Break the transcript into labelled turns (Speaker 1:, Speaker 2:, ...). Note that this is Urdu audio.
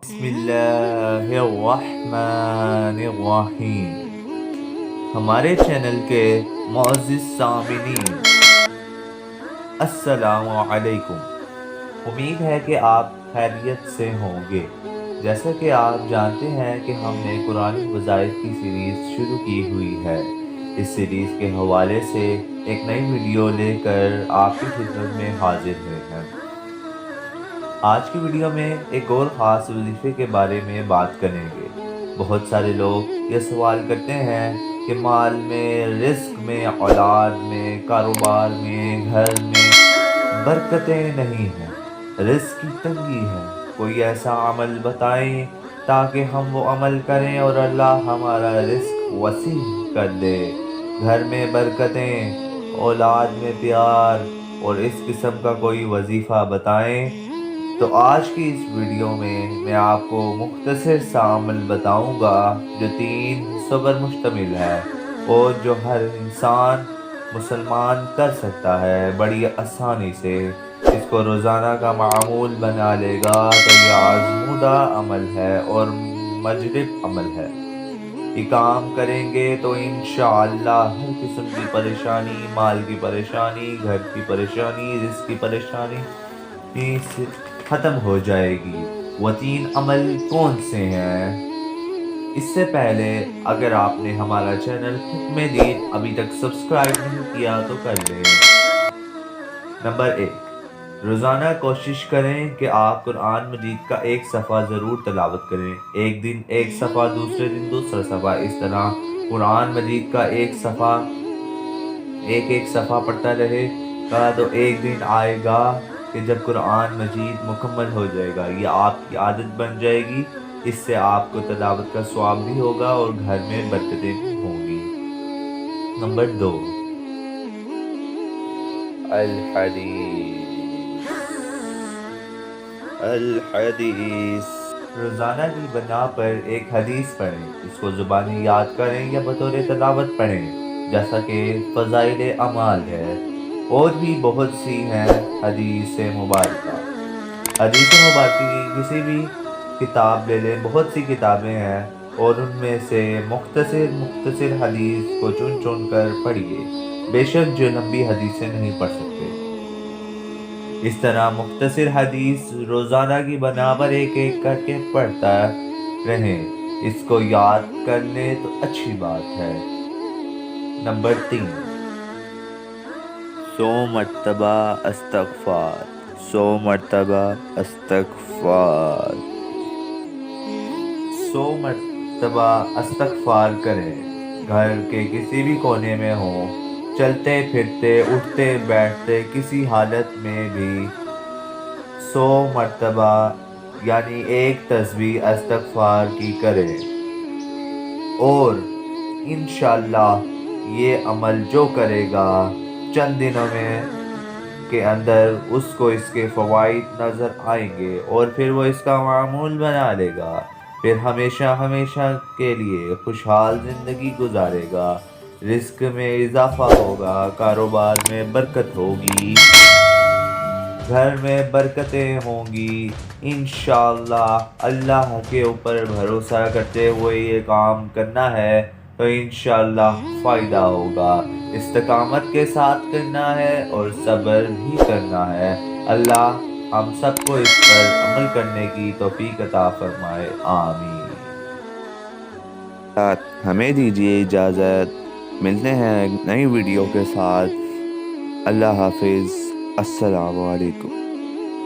Speaker 1: بسم اللہ الرحمن الرحیم۔ ہمارے چینل کے معزز سامعین، السلام علیکم۔ امید ہے کہ آپ خیریت سے ہوں گے۔ جیسا کہ آپ جانتے ہیں کہ ہم نے قرآن وظائف کی سیریز شروع کی ہوئی ہے۔ اس سیریز کے حوالے سے ایک نئی ویڈیو لے کر آپ کی خدمت میں حاضر ہوئے ہیں۔ آج کی ویڈیو میں ایک اور خاص وظیفے کے بارے میں بات کریں گے۔ بہت سارے لوگ یہ سوال کرتے ہیں کہ مال میں، رزق میں، اولاد میں، کاروبار میں، گھر میں برکتیں نہیں ہیں، رزق کی تنگی ہے۔ کوئی ایسا عمل بتائیں تاکہ ہم وہ عمل کریں اور اللہ ہمارا رزق وسیع کر دے۔ گھر میں برکتیں، اولاد میں پیار اور اس قسم کا کوئی وظیفہ بتائیں۔ تو آج کی اس ویڈیو میں آپ کو مختصر سا عمل بتاؤں گا جو 3 حصوں پر مشتمل ہے اور جو ہر انسان مسلمان کر سکتا ہے بڑی آسانی سے۔ اس کو روزانہ کا معمول بنا لے گا تو یہ آزمودہ عمل ہے اور مجرب عمل ہے۔ یہ کام کریں گے تو انشاءاللہ ہر قسم کی پریشانی، مال کی پریشانی، گھر کی پریشانی، رزق کی پریشانی ختم ہو جائے گی۔ وہ 3 عمل کون سے ہیں؟ اس سے پہلے اگر آپ نے ہمارا چینل حکم دین ابھی تک سبسکرائب نہیں کیا تو کر لیں۔ نمبر 1، روزانہ کوشش کریں کہ آپ قرآن مجید کا ایک صفحہ ضرور تلاوت کریں۔ ایک دن ایک صفحہ، دوسرے دن دوسرا صفحہ، اس طرح قرآن مجید کا ایک صفحہ پڑھتا رہے گا تو ایک دن آئے گا کہ جب قرآن مجید مکمل ہو جائے گا، یہ آپ کی عادت بن جائے گی۔ اس سے آپ کو تلاوت کا ثواب بھی ہوگا اور گھر میں برکتیں بھی ہوں گی۔ نمبر 2، الحدیث، روزانہ کی بنا پر ایک حدیث پڑھیں۔ اس کو زبانی یاد کریں یا بطور تلاوت پڑھیں، جیسا کہ فضائل اعمال ہے۔ اور بھی بہت سی ہیں حدیث مبارکہ۔ حدیث مبارکہ کی کسی بھی کتاب لے لیں، بہت سی کتابیں ہیں اور ان میں سے مختصر حدیث کو چن کر پڑھیے، بے شک جو لمبی حدیثیں نہیں پڑھ سکتے۔ اس طرح مختصر حدیث روزانہ کی بنا پر ایک کر کے پڑھتا رہیں۔ اس کو یاد کر لیں تو اچھی بات ہے۔ نمبر 3، 100 مرتبہ استغفار۔ 100 مرتبہ استغفار، 100 مرتبہ استغفار کریں۔ گھر کے کسی بھی کونے میں ہوں، چلتے پھرتے، اٹھتے بیٹھتے، کسی حالت میں بھی 100 مرتبہ یعنی ایک تسبیح استغفار کی کریں۔ اور انشاءاللہ یہ عمل جو کرے گا چند دنوں کے اندر اس کو اس کے فوائد نظر آئیں گے اور پھر وہ اس کا معمول بنا لے گا۔ پھر ہمیشہ کے لیے خوشحال زندگی گزارے گا۔ رزق میں اضافہ ہوگا، کاروبار میں برکت ہوگی، گھر میں برکتیں ہوں گی۔ انشاءاللہ اللہ کے اوپر بھروسہ کرتے ہوئے یہ کام کرنا ہے تو انشاءاللہ فائدہ ہوگا۔ استقامت کے ساتھ کرنا ہے اور صبر بھی کرنا ہے۔ اللہ ہم سب کو اس پر عمل کرنے کی توفیق عطا فرمائے، آمین۔ ہمیں دیجیے اجازت، ملتے ہیں نئی ویڈیو کے ساتھ۔ اللہ حافظ، السلام علیکم۔